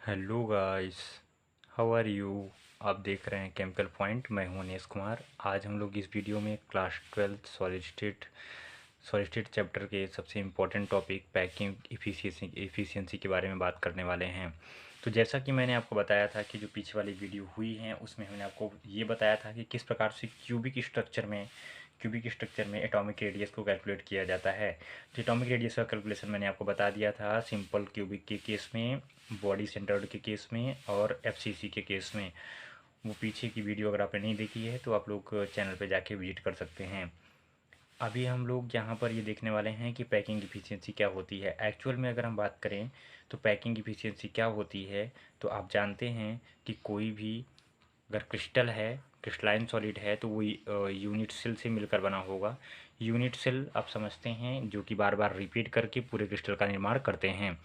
Hello guys, how are you. आप देख रहे हैं केमिकल पॉइंट। मैं हूं अनीश कुमार। आज हम लोग इस वीडियो में क्लास 12 सॉलिड स्टेट चैप्टर के सबसे इम्पोर्टेंट टॉपिक पैकिंग इफ़िशियंसी के बारे में बात करने वाले हैं। तो जैसा कि मैंने आपको बताया था कि जो पीछे वाली वीडियो हुई है उसमें मैंने आपको ये बताया था कि किस प्रकार से क्यूबिक स्ट्रक्चर में एटॉमिक रेडियस को कैलकुलेट किया जाता है। तो एटॉमिक रेडियस का कैलकुलेशन मैंने आपको बता दिया था सिंपल क्यूबिक के केस में, बॉडी सेंटर्ड के केस में और एफसीसी के केस में। वो पीछे की वीडियो अगर आपने नहीं देखी है तो आप लोग चैनल पे जाके विजिट कर सकते हैं। अभी हम लोग यहाँ पर ये देखने वाले हैं कि पैकिंग इफ़िशियंसी क्या होती है। एक्चुअल में अगर हम बात करें तो पैकिंग इफ़िशियंसी क्या होती है, तो आप जानते हैं कि कोई भी अगर क्रिस्टल है, क्रिस्टलाइन सॉलिड है, तो वो यूनिट सेल से मिलकर बना होगा। यूनिट सेल आप समझते हैं जो कि बार बार रिपीट करके पूरे क्रिस्टल का निर्माण करते हैं।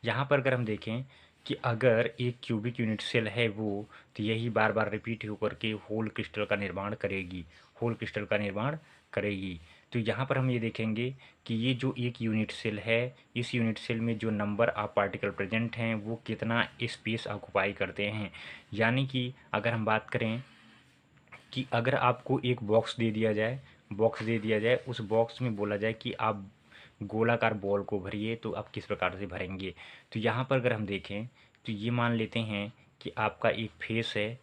यहाँ पर अगर हम देखें कि अगर एक क्यूबिक यूनिट सेल है वो, तो यही बार बार रिपीट होकर के होल क्रिस्टल का निर्माण करेगी, होल क्रिस्टल का निर्माण करेगी। तो यहाँ पर हम ये देखेंगे कि ये जो एक यूनिट सेल है, इस यूनिट सेल में जो नंबर ऑफ पार्टिकल प्रेजेंट हैं वो कितना स्पेस ऑक्युपाई करते हैं। यानी कि अगर हम बात करें कि अगर आपको एक बॉक्स दे दिया जाए, उस बॉक्स में बोला जाए कि आप गोलाकार बॉल को भरिए, तो आप किस प्रकार से भरेंगे। तो यहाँ पर अगर हम देखें तो ये मान लेते हैं कि आपका एक फेस है,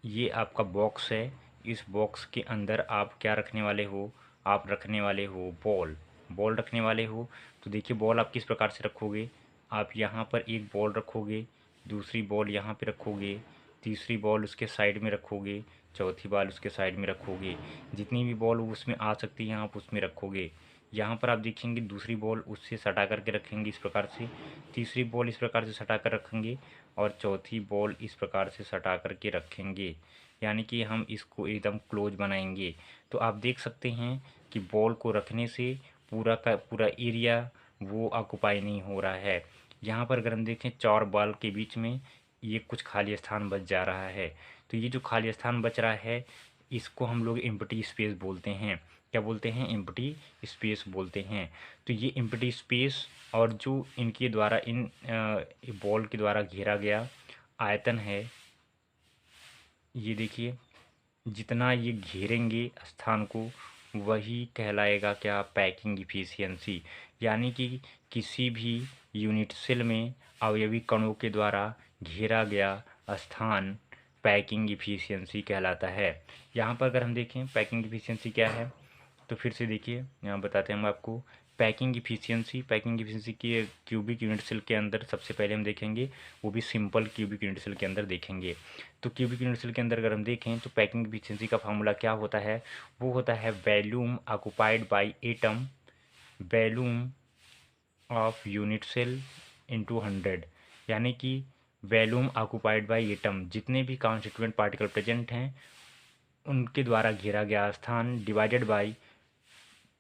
ये आपका बॉक्स है। इस बॉक्स के अंदर आप क्या रखने वाले हो, आप रखने वाले हो बॉल, बॉल रखने वाले हो। तो देखिए बॉल आप किस प्रकार से रखोगे, आप यहाँ पर एक बॉल रखोगे, दूसरी बॉल यहाँ पे रखोगे, तीसरी बॉल उसके साइड में रखोगे, चौथी बॉल उसके साइड में रखोगे। जितनी भी बॉल उसमें आ सकती हैं आप उसमें रखोगे। यहाँ पर आप देखेंगे दूसरी बॉल उससे सटा करके रखेंगे इस प्रकार से, तीसरी बॉल इस प्रकार से सटा कर रखेंगे और चौथी बॉल इस प्रकार से सटा करके रखेंगे। यानी कि हम इसको एकदम क्लोज बनाएंगे। तो आप देख सकते हैं कि बॉल को रखने से पूरा का पूरा एरिया वो ऑक्युपाई नहीं हो रहा है। यहाँ पर अगर हम देखें चार बॉल के बीच में ये कुछ खाली स्थान बच जा रहा है। तो ये जो खाली स्थान बच रहा है इसको हम लोग एम्प्टी स्पेस बोलते हैं। क्या बोलते हैं? एम्प्टी स्पेस बोलते हैं। तो ये एम्प्टी स्पेस और जो इनके द्वारा इन बॉल के द्वारा घेरा गया आयतन है, ये देखिए जितना ये घेरेंगे स्थान को वही कहलाएगा क्या? Packing efficiency. यानी कि किसी भी यूनिट सेल में अवयवी कणों के द्वारा घेरा गया स्थान पैकिंग इफ़िशियंसी कहलाता है। यहाँ पर अगर हम देखें पैकिंग इफ़िशियंसी क्या है, तो फिर से देखिए यहाँ बताते हैं हम आपको। पैकिंग इफिशिएंसी की क्यूबिक यूनिट सेल के अंदर सबसे पहले हम देखेंगे, वो भी सिंपल क्यूबिक यूनिट सेल के अंदर देखेंगे। तो क्यूबिक यूनिट सेल के अंदर अगर हम देखें तो पैकिंग इफिशिएंसी का फार्मूला क्या होता है, वो होता है volume occupied by atom, volume of unit cell into 100। यानी कि वॉल्यूम ऑक्युपाइड बाय एटम, जितने भी कॉन्स्टिट्यूएंट पार्टिकल प्रेजेंट हैं उनके द्वारा घेरा गया स्थान डिवाइडेड बाय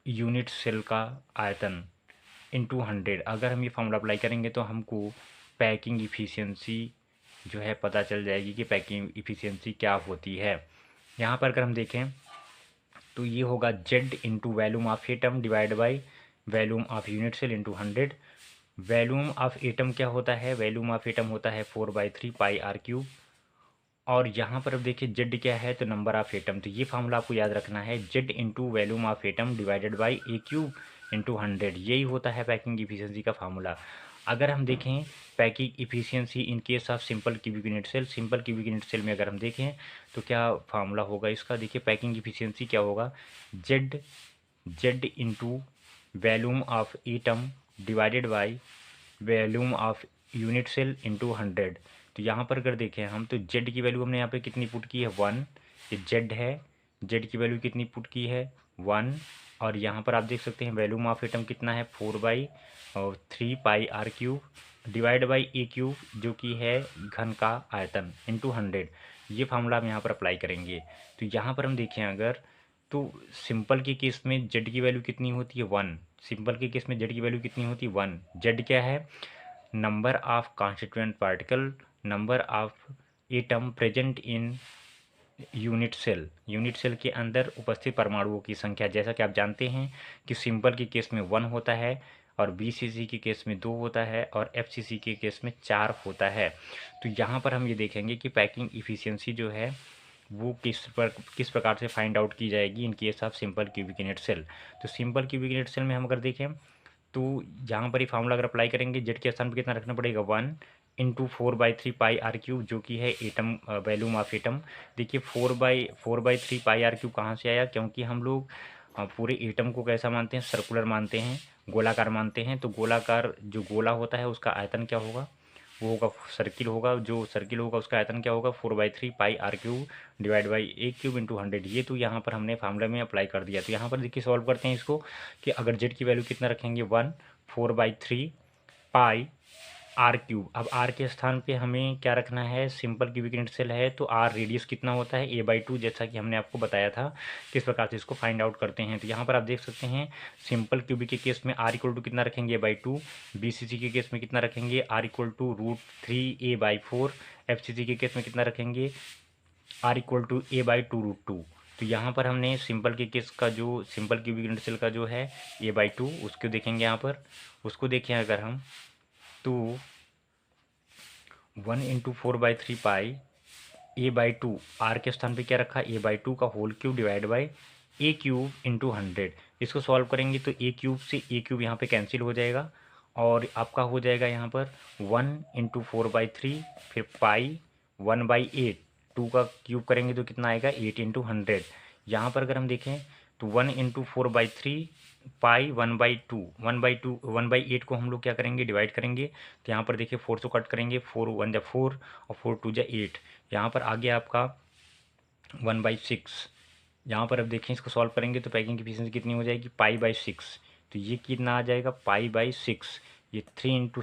यूनिट सेल का आयतन इंटू 100। अगर हम ये फार्मूला अप्लाई करेंगे तो हमको पैकिंग इफ़िशियंसी जो है पता चल जाएगी कि पैकिंग इफ़िशियंसी क्या होती है। यहाँ पर अगर हम देखें तो ये होगा Z into volume of atom divide by volume of unit cell into 100। Volume of atom क्या होता है? वैल्यूम ऑफ एटम होता है 4/3 पाई आर क्यूब। और यहाँ पर अब देखिए जेड क्या है, तो नंबर ऑफ एटम। तो ये फार्मूला आपको याद रखना है, Z into volume of atom divided by a cube into 100। यही होता है पैकिंग इफिशियंसी का फार्मूला। अगर हम देखें packing efficiency in case of simple cubic unit cell, simple cubic unit cell में अगर हम देखें तो क्या फार्मूला होगा इसका, देखिए पैकिंग इफिशियंसी क्या होगा, Z Z into volume of atom divided by volume of unit cell into 100। तो यहाँ पर अगर देखें हम तो जेड की वैल्यू हमने यहाँ पे कितनी पुट की है 1, ये जेड है, जेड की वैल्यू कितनी पुट की है 1। और यहाँ पर आप देख सकते हैं वॉल्यूम ऑफ एटम कितना है 4/3 pi r cube divide by a cube जो कि है घन का आयतन इंटू 100। ये फार्मूला हम यहाँ पर अप्लाई करेंगे। तो यहाँ पर हम देखें अगर तो सिंपल के केस में जेड की वैल्यू कितनी होती है 1, सिंपल के केस में जेड की वैल्यू कितनी होती है 1। जेड क्या है? Number of constituent particle, number of atom present in unit cell, unit cell के अंदर उपस्थित परमाणुओं की संख्या। जैसा कि आप जानते हैं कि सिंपल के केस में 1 होता है और बीसीसी के केस में 2 होता है और एफसीसी के केस में 4 होता है। तो यहाँ पर हम ये देखेंगे कि पैकिंग इफ़िशियंसी जो है वो किस प्रकार से फाइंड आउट की जाएगी in case of simple cubic unit cell. तो सिंपल क्यूबिक यूनिट सेल में हम अगर देखें तो यहाँ पर ये फार्मूला अगर अप्लाई करेंगे, जेड के स्थान पर कितना रखना पड़ेगा, 1 इंटू 4/3 पाई आर क्यूब, जो कि है एटम वैल्यूम ऑफ एटम। देखिए 4/3 पाई आर क्यूब कहाँ से आया, क्योंकि हम लोग पूरे एटम को कैसा मानते हैं, सर्कुलर मानते हैं, गोलाकार मानते हैं। तो गोलाकार जो गोला होता है उसका आयतन क्या होगा, वो होगा सर्किल होगा, जो सर्किल होगा उसका आयतन क्या होगा, 4/3 pi r cube divide by a cube into 100। ये तो यहाँ पर हमने फार्मूला में अप्लाई कर दिया। तो यहाँ पर देखिए सॉल्व करते हैं इसको कि अगर जेड की वैल्यू कितना रखेंगे, 1 4/3 पाई आर क्यूब। अब आर के स्थान पे हमें क्या रखना है, सिंपल क्यूबिक यूनिट सेल है तो आर रेडियस कितना होता है, a/2, जैसा कि हमने आपको बताया था किस प्रकार से इसको फाइंड आउट करते हैं। तो यहाँ पर आप देख सकते हैं सिंपल क्यूबिक के केस में आर इक्वल टू कितना रखेंगे, a/2। बीसीसी के केस में कितना रखेंगे, r equal to √3a/4। FCC के केस में कितना रखेंगे, आर इक्वल टू a/2 √2। तो यहाँ पर हमने सिंपल के केस का जो सिंपल क्यूबिक यूनिट सेल का जो है a/2 उसको देखेंगे, यहाँ पर उसको देखें अगर हम तो 1 इंटू 4/3 पाई a/2, आर के स्थान पे क्या रखा, a/2 का whole cube divide by a cube into 100। इसको सॉल्व करेंगे तो ए क्यूब से ए क्यूब यहाँ पे कैंसिल हो जाएगा और आपका हो जाएगा यहाँ पर 1 इंटू 4/3 फिर पाई 1/8, 2 का क्यूब करेंगे तो कितना आएगा, 8 इंटू 100। यहाँ पर अगर हम देखें तो 1 इंटू 4/3 पाई 1/2, 1/8 को हम लोग क्या करेंगे, डिवाइड करेंगे। तो यहाँ पर देखिए 4 से कट करेंगे, 4 1 जा 4 और 4 2 जा 8। यहाँ पर आ गया आपका 1/6। यहाँ पर अब देखें इसको सॉल्व करेंगे तो पैकिंग की एफिशिएंसी कितनी हो जाएगी, पाई/6। तो ये कितना आ जाएगा, पाई/6। ये 3 इंटू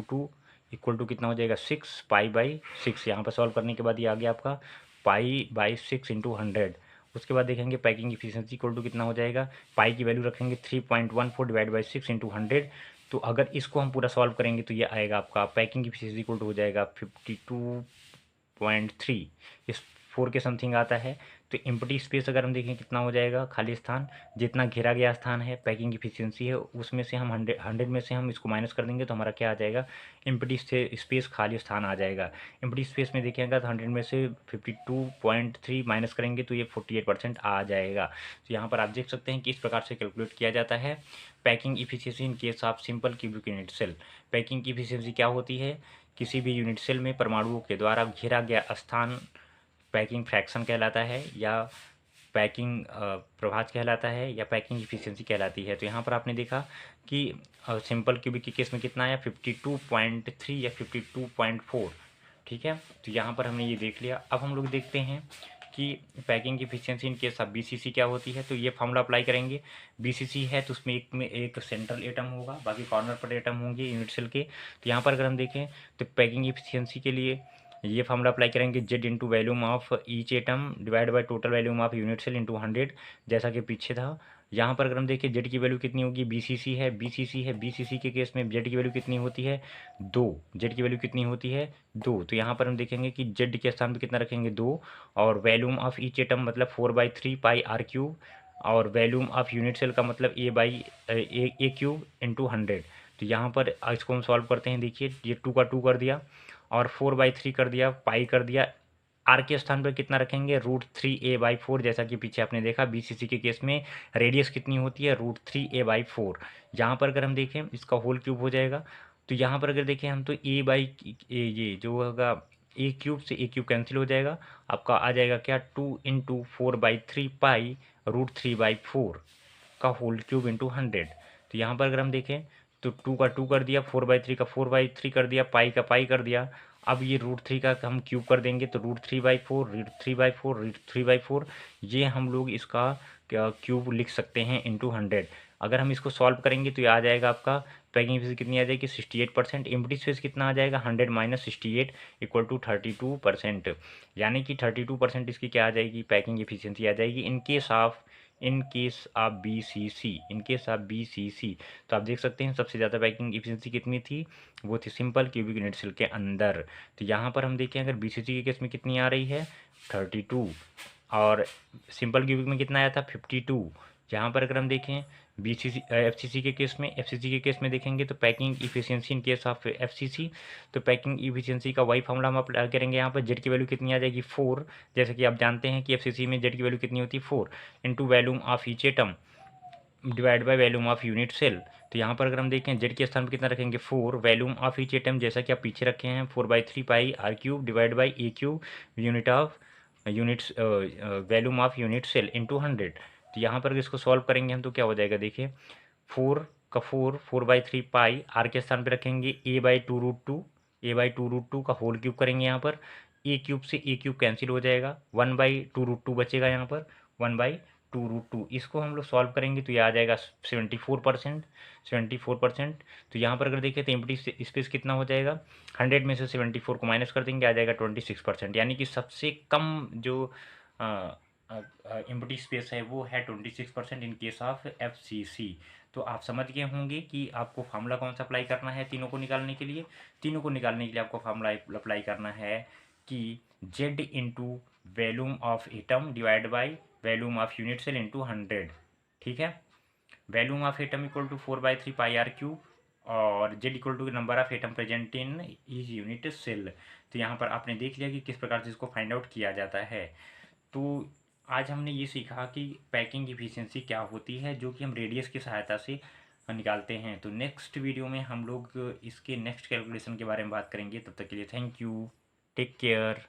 2 इक्वल टू कितना हो जाएगा, 6 पाई/6। यहाँ पर सॉल्व करने के बाद ये आ गया आपका पाई/6 इंटू 100। उसके बाद देखेंगे पैकिंग इफिशिएंसी इक्वल टू कितना हो जाएगा, पाई की वैल्यू रखेंगे 3.14 डिवाइड बाई 6 इंटू 100। तो अगर इसको हम पूरा सॉल्व करेंगे तो ये आएगा आपका पैकिंग इफिशिएंसी इक्वल टू हो जाएगा 52.3, इस 4 के समथिंग आता है। तो एम्प्टी स्पेस अगर हम देखें कितना हो जाएगा, खाली स्थान, जितना घेरा गया स्थान है पैकिंग इफिशिएंसी है उसमें से हम 100 में से हम इसको माइनस कर देंगे तो हमारा क्या आ जाएगा, एम्प्टी स्पेस, खाली स्थान आ जाएगा। एम्प्टी स्पेस में देखिएगा तो 100 में से 52.3 माइनस करेंगे तो ये 48% आ जाएगा। तो यहाँ पर आप देख सकते हैं कि इस प्रकार से कैलकुलेट किया जाता है packing efficiency in case of simple cubic unit cell. Packing की इफिशिएंसी क्या होती है, किसी भी यूनिट सेल में परमाणुओं के द्वारा घेरा गया स्थान पैकिंग फ्रैक्शन कहलाता है, या पैकिंग प्रभाज कहलाता है, या पैकिंग इफिशिएंसी कहलाती है। तो यहाँ पर आपने देखा कि सिंपल क्यूबिक के केस में कितना आया, 52.3 या 52.4। ठीक है, तो यहाँ पर हमने ये देख लिया। अब हम लोग देखते हैं कि packing efficiency in case of BCC क्या होती है। तो ये फार्मूला अप्लाई करेंगे। बीसीसी है तो उसमें एक सेंट्रल एटम होगा, बाकी कॉर्नर पर एटम होंगे यूनिट सेल के। तो यहाँ पर अगर हम देखें तो पैकिंग इफिशिएंसी के लिए ये फार्मूला अप्लाई करेंगे, Z into volume of each atom divide by total volume of unit cell into 100, जैसा कि पीछे था। यहाँ पर अगर हम देखें जेड की वैल्यू कितनी होगी, बीसीसी है, बीसीसी के केस में जेड की वैल्यू कितनी होती है, 2। जेड की वैल्यू कितनी होती है, 2। तो यहाँ पर हम देखेंगे कि जेड के स्थान पर कितना रखेंगे, 2, और वैल्यूम ऑफ ईच एटम मतलब 4/3 पाई आर क्यूब, और वैल्यूम ऑफ यूनिट सेल का मतलब ए क्यूब इंटू 100। तो यहाँ पर इसको हम सॉल्व करते हैं। देखिए ये 2 का 2 कर दिया और 4/3 कर दिया, पाई कर दिया। आर के स्थान पर कितना रखेंगे, √3a/4, जैसा कि पीछे आपने देखा बीसीसी के केस में रेडियस कितनी होती है, √3a/4। यहाँ पर अगर हम देखें इसका होल क्यूब हो जाएगा। तो यहाँ पर अगर देखें हम तो ये जो होगा ए क्यूब से ए क्यूब कैंसिल हो जाएगा, आपका आ जाएगा क्या, 2 इंटू 4/3 पाई √3/4 का होल क्यूब इंटू 100। तो यहाँ पर अगर हम देखें तो 2 का 2 कर दिया, 4/3 का 4/3 कर दिया, पाई का पाई कर दिया। अब ये √3 का हम क्यूब कर देंगे तो √3/4 √3/4 √3/4, ये हम लोग इसका क्यूब लिख सकते हैं इंटू 100। अगर हम इसको सॉल्व करेंगे तो ये आ जाएगा आपका पैकिंग एफिशिएंसी कितनी आ जाएगी, 68%। एम्प्टी स्पेस कितना आ जाएगा, 100 माइनस 68 इक्वल टू 32%, यानी कि 32% इसकी क्या आ जाएगी, पैकिंग एफिशिएंसी आ जाएगी इन केस ऑफ बीसीसी। तो आप देख सकते हैं सबसे ज़्यादा पैकिंग एफिशिएंसी कितनी थी, वो थी सिंपल क्यूबिक यूनिट सेल के अंदर। तो यहाँ पर हम देखें अगर बीसीसी के केस में कितनी आ रही है, 32, और सिंपल क्यूबिक में कितना आया था, 52। यहाँ पर अगर हम देखें एफसीसी के केस में देखेंगे तो packing efficiency in case of FCC, तो पैकिंग इफिशियंसी का वही फॉर्मूला हम अप्लाई करेंगे। यहाँ पर जेड की वैल्यू कितनी आ जाएगी 4, जैसे कि आप जानते हैं कि एफसीसी में जेड की वैल्यू कितनी होती है 4 into volume of each atom divide by volume of unit cell. तो यहाँ पर अगर हम देखें जेड के स्थान पर कितना रखेंगे 4, वैल्यूम ऑफ ईच एटम जैसा कि आप पीछे रखे हैं 4/3 pi r cube divide by a cube unit of units volume of unit cell into 100। तो यहाँ पर इसको सॉल्व करेंगे हम तो क्या हो जाएगा, देखिए 4/3 पाई आर के स्थान पे रखेंगे a/2√2 का होल क्यूब करेंगे। यहाँ पर ए क्यूब से ए क्यूब कैंसिल हो जाएगा, 1/2√2 बचेगा यहाँ पर 1/2√2। इसको हम लोग सॉल्व करेंगे तो ये आ जाएगा 74%। तो यहाँ पर अगर देखें तो एम्प्टी स्पेस कितना हो जाएगा, 100 में से 74 को माइनस कर देंगे, आ जाएगा 26%। यानी कि सबसे कम जो एम्प्टी स्पेस है वो है 26% इन केस ऑफ एफसीसी। तो आप समझ गए होंगे कि आपको फार्मूला कौन सा अप्लाई करना है तीनों को निकालने के लिए। तीनों को निकालने के लिए आपको फार्मूला अप्लाई करना है कि Z into volume of atom divide by volume of unit cell into 100। ठीक है, volume of atom equal to 4/3 pi r cube और Z equal to number of atom present in each unit cell. तो यहाँ पर आपने देख लिया कि किस प्रकार से इसको फाइंड आउट किया जाता है। तो आज हमने ये सीखा कि पैकिंग इफिशियंसी क्या होती है, जो कि हम रेडियस की सहायता से निकालते हैं। तो नेक्स्ट वीडियो में हम लोग इसके नेक्स्ट कैलकुलेशन के बारे में बात करेंगे। तब तक के लिए थैंक यू, टेक केयर।